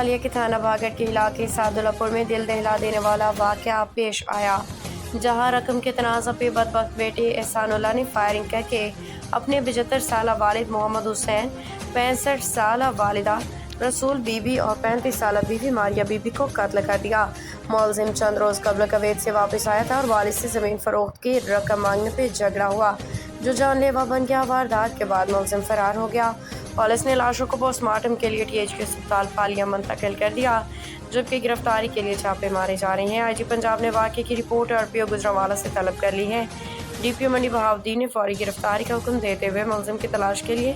पालिया के थाना भागड़ के इलाके सादुल्लापुर में दिल दहला देने वाला वाक़या पेश आया, जहां रकम के तनाज़ा पे बदबख्त बेटे एहसानुल्लाह ने फायरिंग करके अपने 75 साल वालिद मोहम्मद हुसैन, 65 साल वालिदा रसूल बीबी और 35 साल बीबी मारिया बीबी को कत्ल कर दिया। मुलजिम चंद रोज कबल कवैत से वापस आया था और वालिद से ज़मीन फरोख्त की रकम मांगने पे झगड़ा हुआ, जो जानलेवा बन गया। वारदात के बाद मुलजिम फरार हो गया। पुलिस ने लाशों को पोस्टमार्टम के लिए THQ अस्पताल पालिया मुंतकिल कर दिया, जबकि गिरफ्तारी के लिए छापे मारे जा रहे हैं। IG पंजाब ने वाक़े की रिपोर्ट RPO गुजरांवाला से तलब कर ली है। DPO मंडी बहाउद्दीन ने फौरी गिरफ्तारी का हुक्म देते हुए मुलजिम की तलाश के लिए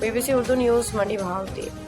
BBC उर्दू न्यूज़, मंडी बहाउद्दीन।